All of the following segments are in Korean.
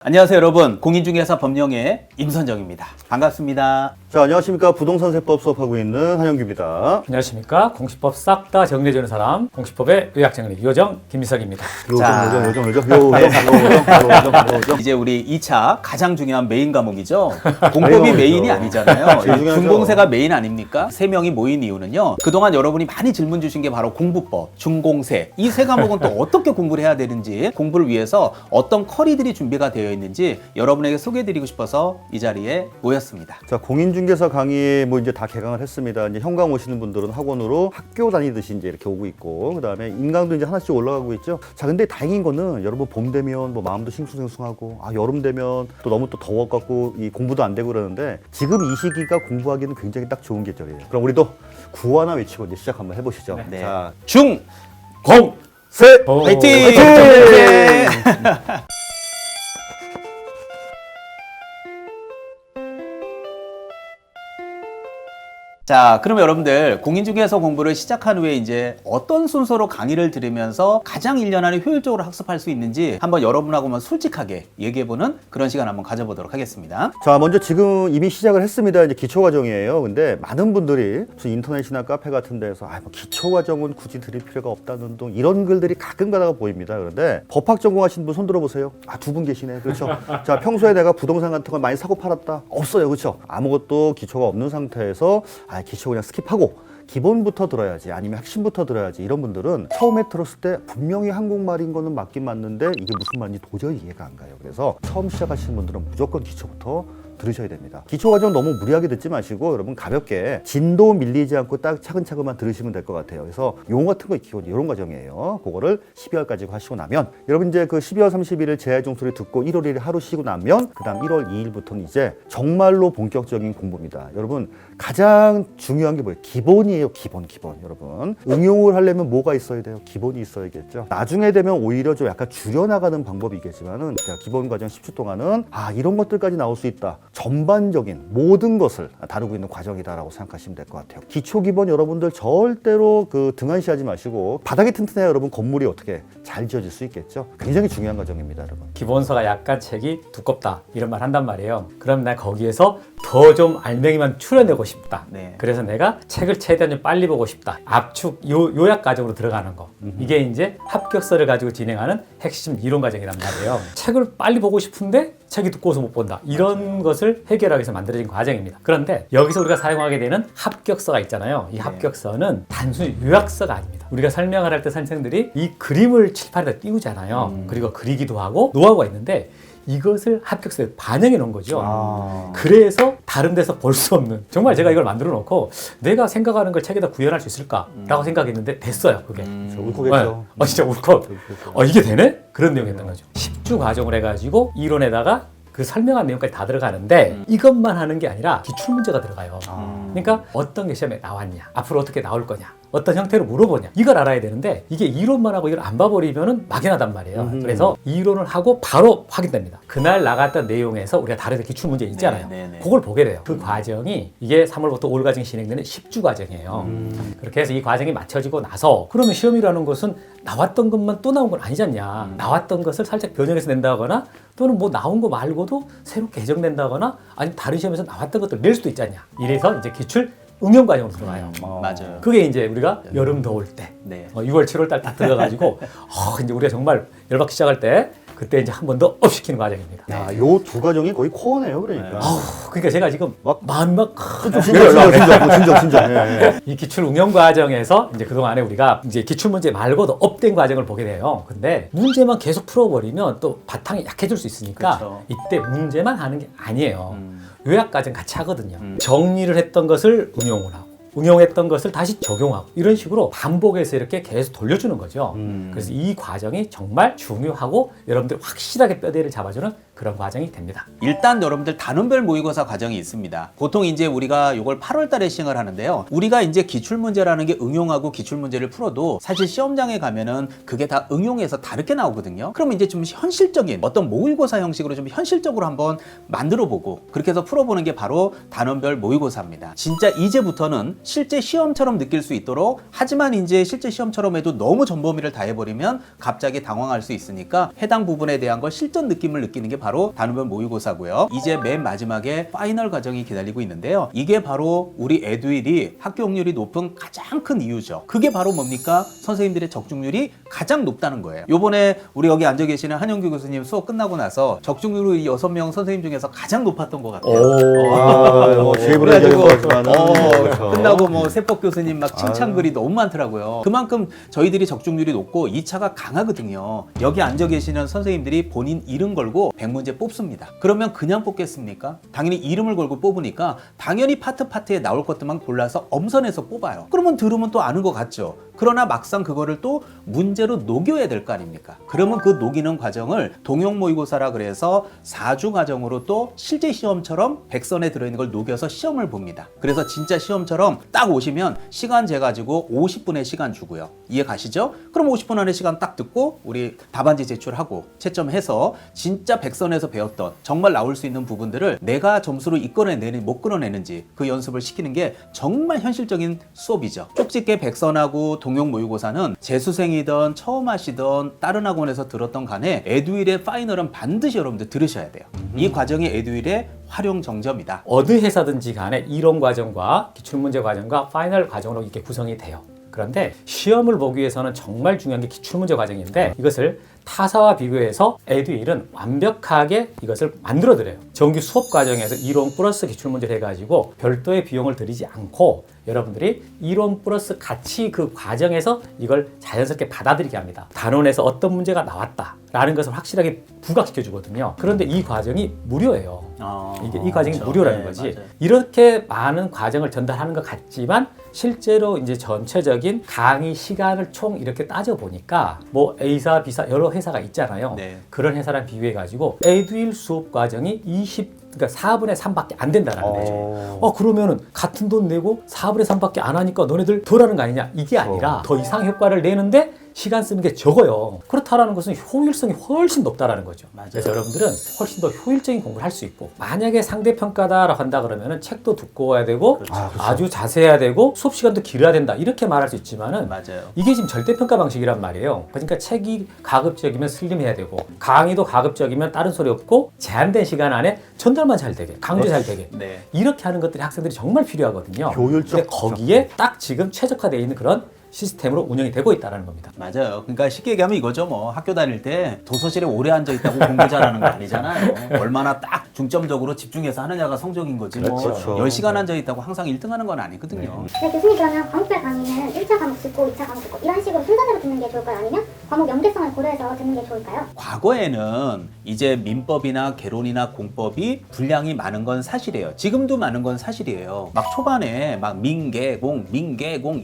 안녕하세요 여러분, 공인중개사 법령의 임선정입니다. 반갑습니다. 자, 안녕하십니까. 부동산 세법 수업하고 있는 한영규입니다. 안녕하십니까. 공시법 싹 다 정리해주는 사람, 공시법의 의학정리 유호정 김미석입니다. 요정. 이제 우리 2차 가장 중요한 메인 과목이죠. 공법이 메인이 아니잖아요. 중공세가 메인 아닙니까? 3명이 모인 이유는요, 그동안 여러분이 많이 질문 주신 게 바로 공부법, 중공세, 이 세 과목은 또 어떻게 공부를 해야 되는지, 공부를 위해서 어떤 커리들이 준비가 되어 있는지 여러분에게 소개해드리고 싶어서 이 자리에 모였습니다. 자, 공인중개사 강의 이제 다 개강을 했습니다. 이제 현강 오시는 분들은 학원으로 학교 다니듯이 이제 이렇게 오고 있고, 그 다음에 인강도 이제 하나씩 올라가고 있죠. 자, 근데 다행인 거는 여러분 봄 되면 마음도 싱숭생숭하고, 여름 되면 또 너무 또 더워갖고 이 공부도 안 되고 그러는데, 지금 이 시기가 공부하기는 굉장히 딱 좋은 계절이에요. 그럼 우리도 구호 하나 외치고 이제 시작 한번 해보시죠. 네. 자, 공! 세! 화이팅! 화이팅! 자, 그럼 여러분들 공인중개사 공부를 시작한 후에 이제 어떤 순서로 강의를 들으면서 가장 1년 안에 효율적으로 학습할 수 있는지 한번 여러분하고만 솔직하게 얘기해보는 그런 시간 한번 가져보도록 하겠습니다. 자, 먼저 지금 이미 시작을 했습니다. 이제 기초과정이에요. 근데 많은 분들이 무슨 인터넷이나 카페 같은 데서 기초과정은 굳이 들을 필요가 없다는 등 이런 글들이 가끔 가다가 보입니다. 그런데 법학 전공하신 분 손 들어보세요. 두 분 계시네. 그렇죠. 자, 평소에 내가 부동산 같은 걸 많이 사고 팔았다. 없어요. 그렇죠. 아무것도 기초가 없는 상태에서 기초 그냥 스킵하고 기본부터 들어야지, 아니면 핵심부터 들어야지, 이런 분들은 처음에 들었을 때 분명히 한국말인 거는 맞긴 맞는데 이게 무슨 말인지 도저히 이해가 안 가요. 그래서 처음 시작하시는 분들은 무조건 기초부터 들으셔야 됩니다. 기초과정 너무 무리하게 듣지 마시고 여러분 가볍게 진도 밀리지 않고 딱 차근차근만 들으시면 될 것 같아요. 그래서 용어 같은 거 익히고 이런 과정이에요. 그거를 12월까지 하시고 나면, 여러분 이제 그 12월 31일 재해 종소리 듣고 1월 1일 하루 쉬고 나면 그 다음 1월 2일부터는 이제 정말로 본격적인 공부입니다. 여러분 가장 중요한 게 뭐예요? 기본이에요. 기본. 여러분 응용을 하려면 뭐가 있어야 돼요? 기본이 있어야겠죠. 나중에 되면 오히려 좀 약간 줄여나가는 방법이겠지만은, 기본 과정 10주 동안은 이런 것들까지 나올 수 있다. 전반적인 모든 것을 다루고 있는 과정이다라고 생각하시면 될 것 같아요. 기초 기본 여러분들 절대로 등한시하지 마시고, 바닥이 튼튼해야 여러분 건물이 어떻게 잘 지어질 수 있겠죠. 굉장히 중요한 과정입니다, 여러분. 기본서가 약간 책이 두껍다 이런 말 한단 말이에요. 그럼 나 거기에서 더 좀 알맹이만 추려내고 싶다. 네. 그래서 내가 책을 최대한 좀 빨리 보고 싶다. 압축 요약 과정으로 들어가는 거. 이게 이제 합격서를 가지고 진행하는 핵심 이론 과정이란 말이에요. 책을 빨리 보고 싶은데 책이 두꺼워서 못 본다. 이런 것을 해결하기 위해서 만들어진 과정입니다. 그런데 여기서 우리가 사용하게 되는 합격서가 있잖아요. 이 합격서는 단순히 요약서가 아닙니다. 우리가 설명을 할 때 선생님들이 이 그림을 칠판에다 띄우잖아요. 그리고 그리기도 하고 노하우가 있는데, 이것을 합격서에 반영해 놓은 거죠. 그래서 다른 데서 볼 수 없는, 정말 제가 이걸 만들어 놓고 내가 생각하는 걸 책에다 구현할 수 있을까라고 생각했는데 됐어요. 그게 울컥했죠. 진짜 울컥. 이게 되네? 그런 내용이었던 거죠. 10주 과정을 해가지고 이론에다가 그 설명한 내용까지 다 들어가는데, 이것만 하는 게 아니라 기출문제가 들어가요. 그러니까 어떤 게 시험에 나왔냐, 앞으로 어떻게 나올 거냐, 어떤 형태로 물어보냐, 이걸 알아야 되는데, 이게 이론만 하고 이걸 안 봐버리면 막연하단 말이에요. 그래서 이론을 하고 바로 확인됩니다. 그날 나갔던 내용에서 우리가 다른 기출문제 있잖아요. 그걸 보게 돼요. 그 과정이 이게 3월부터 5월까지 진행되는 10주 과정이에요. 그렇게 해서 이 과정이 맞춰지고 나서, 그러면 시험이라는 것은 나왔던 것만 또 나온 건 아니잖냐. 나왔던 것을 살짝 변형해서 낸다거나, 또는 나온 거 말고도 새로 개정된다거나, 아니면 다른 시험에서 나왔던 것들 낼 수도 있잖냐. 이래서 이제 기출 응용 과정으로 들어가요. 맞아요. 그게 이제 우리가 여름 더울 때, 6월, 7월 달 딱 들어가지고 이제 우리가 정말 열받기 시작할 때, 그때 이제 한 번 더 업시키는 과정입니다. 요 두 과정이 거의 코어네요, 그러니까. 그러니까 제가 지금 마음이 진정. 이 기출 응용 과정에서 이제 그동안에 우리가 이제 기출 문제 말고도 업된 과정을 보게 돼요. 근데 문제만 계속 풀어버리면 또 바탕이 약해질 수 있으니까, 그쵸. 이때 문제만 하는 게 아니에요. 요약 과정 같이 하거든요. 정리를 했던 것을 응용을 하고, 응용했던 것을 다시 적용하고, 이런 식으로 반복해서 이렇게 계속 돌려주는 거죠. 그래서 이 과정이 정말 중요하고 여러분들 확실하게 뼈대를 잡아주는 그런 과정이 됩니다. 일단 여러분들 단원별 모의고사 과정이 있습니다. 보통 이제 우리가 이걸 8월 달에 시행을 하는데요. 우리가 이제 기출문제라는 게 응용하고 기출문제를 풀어도 사실 시험장에 가면은 그게 다 응용해서 다르게 나오거든요. 그러면 이제 좀 현실적인 어떤 모의고사 형식으로 좀 현실적으로 한번 만들어 보고, 그렇게 해서 풀어보는 게 바로 단원별 모의고사입니다. 진짜 이제부터는 실제 시험처럼 느낄 수 있도록, 하지만 이제 실제 시험처럼 해도 너무 전범위를 다 해버리면 갑자기 당황할 수 있으니까 해당 부분에 대한 걸 실전 느낌을 느끼는 게 바로 단원별 모의고사고요. 이제 맨 마지막에 파이널 과정이 기다리고 있는데요. 이게 바로 우리 에듀윌이 합격률이 높은 가장 큰 이유죠. 그게 바로 뭡니까? 선생님들의 적중률이 가장 높다는 거예요. 요번에 우리 여기 앉아 계시는 한영규 교수님 수업 끝나고 나서 적중률이 6명 선생님 중에서 가장 높았던 것 같아요. 제 입으로 얘기하는 거지만은 그렇죠. 끝나고 뭐 세법 교수님 막 칭찬글이 너무 많더라고요. 그만큼 저희들이 적중률이 높고 2차가 강하거든요. 여기 앉아 계시는 선생님들이 본인 이름 걸고 100문제 뽑습니다. 그러면 그냥 뽑겠습니까? 당연히 이름을 걸고 뽑으니까 당연히 파트에 나올 것들만 골라서 엄선해서 뽑아요. 그러면 들으면 또 아는 것 같죠. 그러나 막상 그거를 또 문제로 녹여야 될 거 아닙니까? 그러면 그 녹이는 과정을 동형 모의고사라 그래서 4주 과정으로 또 실제 시험처럼 100선에 들어있는 걸 녹여서 시험을 봅니다. 그래서 진짜 시험처럼 딱 오시면 시간 재가지고 50분의 시간 주고요. 이해 가시죠? 그럼 50분 안에 시간 딱 듣고 우리 답안지 제출하고 채점해서 진짜 100선에서 배웠던 정말 나올 수 있는 부분들을 내가 점수로 이끌어내는지 못 끌어내는지 그 연습을 시키는 게 정말 현실적인 수업이죠. 쪽집게 100선하고 동형 모의고사는 재수생이든 처음 하시던 다른 학원에서 들었던 간에 에듀윌의 파이널은 반드시 여러분들 들으셔야 돼요. 이 과정이 에듀윌의 활용 정점이다. 어느 회사든지 간에 이론 과정과 기출문제 과정과 파이널 과정으로 이렇게 구성이 돼요. 그런데 시험을 보기 위해서는 정말 중요한 게 기출문제 과정인데 이것을 타사와 비교해서 에듀윌은 완벽하게 이것을 만들어드려요. 정규 수업 과정에서 이론 플러스 기출문제를 해가지고 별도의 비용을 들이지 않고 여러분들이 이론 플러스 같이 그 과정에서 이걸 자연스럽게 받아들이게 합니다. 단원에서 어떤 문제가 나왔다라는 것을 확실하게 부각시켜 주거든요. 그런데 이 과정이 무료예요. 이 과정이 그렇죠. 무료라는 네, 거지. 맞아요. 이렇게 많은 과정을 전달하는 것 같지만 실제로 이제 전체적인 강의 시간을 총 이렇게 따져 보니까 뭐 A사, B사 여러 회사가 있잖아요. 네. 그런 회사랑 비교해 가지고 에듀윌 수업 과정이 그러니까 4분의 3밖에 안 된다라는 거죠. 그러면은 같은 돈 내고 4분의 3밖에 안 하니까 너네들 덜 하는 거 아니냐? 이게 아니라 더 이상 효과를 내는데 시간 쓰는 게 적어요. 그렇다라는 것은 효율성이 훨씬 높다라는 거죠. 맞아요. 그래서 여러분들은 훨씬 더 효율적인 공부를 할 수 있고 만약에 상대평가다라고 한다 그러면은 책도 두꺼워야 되고 그렇죠. 아주 자세해야 되고 수업 시간도 길어야 된다 이렇게 말할 수 있지만은 맞아요. 이게 지금 절대평가 방식이란 말이에요. 그러니까 책이 가급적이면 슬림해야 되고 강의도 가급적이면 다른 소리 없고 제한된 시간 안에 전달만 잘 되게 강조 잘 되게 네. 이렇게 하는 것들이 학생들이 정말 필요하거든요. 효율적. 근데 거기에 딱 지금 최적화되어 있는 그런 시스템으로 운영이 되고 있다는 겁니다. 맞아요. 그러니까 쉽게 얘기하면 이거죠. 뭐 학교 다닐 때 도서실에 오래 앉아 있다고 공부 잘하는 거 아니잖아요. 얼마나 딱 중점적으로 집중해서 하느냐가 성적인 거지. 뭐 그렇죠. 10시간 앉아 있다고 항상 1등하는 건 아니거든요. 네, 교수님 그러면 과목별 강의는 1차 과목 듣고 2차 과목 듣고 이런 식으로 순서대로 듣는 게 좋을까요? 아니면 과목 연계성을 고려해서 듣는 게 좋을까요? 과거에는 이제 민법이나 개론이나 공법이 분량이 많은 건 사실이에요. 지금도 많은 건 사실이에요. 막 초반에 막 민계공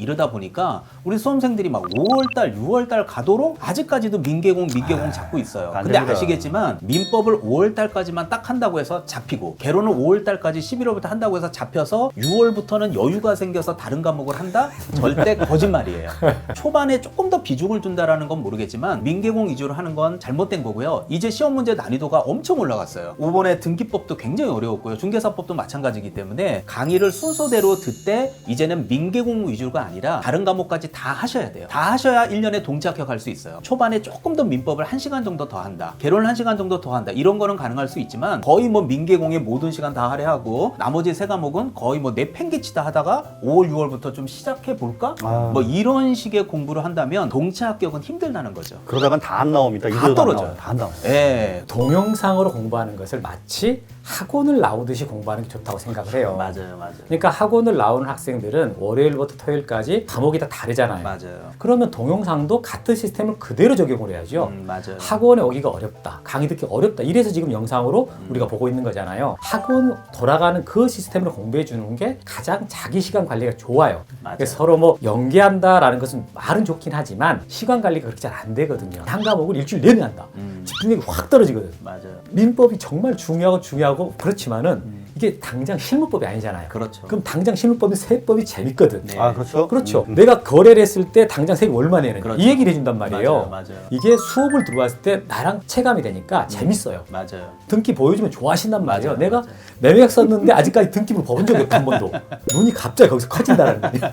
이러다 보니까 우리 수험생들이 막 5월달, 6월달 가도록 아직까지도 민계공 잡고 있어요. 안 근데 됩니다. 아시겠지만 민법을 5월달까지만 딱 한다고 해서 잡히고 개론은 5월달까지 11월부터 한다고 해서 잡혀서 6월부터는 여유가 생겨서 다른 과목을 한다? 절대 거짓말이에요. 초반에 조금 더 비중을 둔다라는 건 모르겠지만 민계공 위주로 하는 건 잘못된 거고요. 이제 시험 문제 난이도가 엄청 올라갔어요. 이번에 등기법도 굉장히 어려웠고요. 중개사법도 마찬가지이기 때문에 강의를 순서대로 듣되 이제는 민계공 위주가 아니라 다른 과목까지 다 하셔야 돼요. 다 하셔야 1년에 동치 합격할 수 있어요. 초반에 조금 더 민법을 1시간 정도 더 한다. 개론을 1시간 정도 더 한다. 이런 거는 가능할 수 있지만 거의 뭐 민계공의 모든 시간 다 할애하고 나머지 세 과목은 거의 뭐 내팽개치다 하다가 5월, 6월부터 좀 시작해 볼까? 뭐 이런 식의 공부를 한다면 동치 합격은 힘들다는 거죠. 그러다간 다 안 나옵니다. 다 떨어져요. 다 안 나와요. 예. 동영상으로 공부하는 것을 마치 학원을 나오듯이 공부하는 게 좋다고 생각을 해요. 맞아요. 그러니까 학원을 나오는 학생들은 월요일부터 토요일까지 과목이 다 다르잖아요. 맞아요. 그러면 동영상도 같은 시스템을 그대로 적용을 해야죠. 맞아요. 학원에 오기가 어렵다, 강의 듣기 어렵다. 이래서 지금 영상으로 우리가 보고 있는 거잖아요. 학원 돌아가는 그 시스템으로 공부해 주는 게 가장 자기 시간 관리가 좋아요. 맞아요. 그래서 서로 뭐 연계한다라는 것은 말은 좋긴 하지만 시간 관리가 그렇게 잘 안 되거든요. 한 과목을 일주일 내내 한다. 집중력이 확 떨어지거든. 맞아요. 민법이 정말 중요하고 그렇지만은 이게 당장 실무법이 아니잖아요. 그렇죠. 그럼 당장 실무법은 세법이 재밌거든. 네. 아, 그렇죠. 그렇죠. 내가 거래를 했을 때 당장 세금 얼마 내는 그렇죠. 이 얘기를 해준단 말이에요. 맞아요. 이게 수업을 들어왔을 때 나랑 체감이 되니까 재밌어요. 맞아요. 등기 보여주면 좋아하신단 말이에요. 맞아요, 내가 맞아요. 매매약 썼는데 아직까지 등기부를 봐본 적이 없던 번도. 눈이 갑자기 거기서 커진다는 거예요.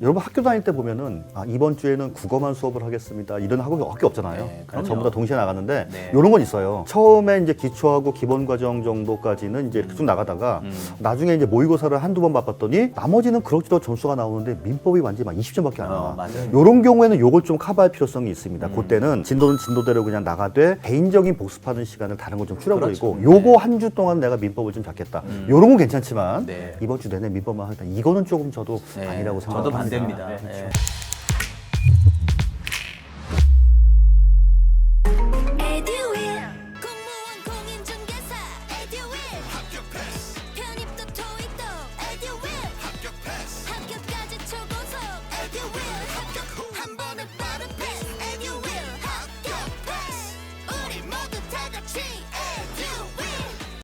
여러분 학교 다닐 때 보면은 이번 주에는 국어만 수업을 하겠습니다. 이런 학교 없잖아요. 네, 그럼요. 전부 다 동시에 나갔는데 네. 이런 건 있어요. 처음에 이제 기초하고 기본 과정 정도까지는 이제 이렇게 쭉 나가다가 나중에 이제 모의고사를 한두 번 바꿨더니 나머지는 그럭저럭 점수가 나오는데 민법이 완전히 막 20점밖에 안 나와. 맞아요. 이런 경우에는 요걸 좀 커버할 필요성이 있습니다. 그때는 진도는 진도대로 그냥 나가되 개인적인 복습하는 시간을 다른 걸 좀 줄여버리고 그렇죠. 요거 한 주 동안 내가 민법을 좀 잡겠다. 요런 건 괜찮지만 네. 이번 주 내내 민법만 하겠다. 이거는 조금 저도 네. 아니라고 저도 생각합니다. 반대입니다. 네. 네.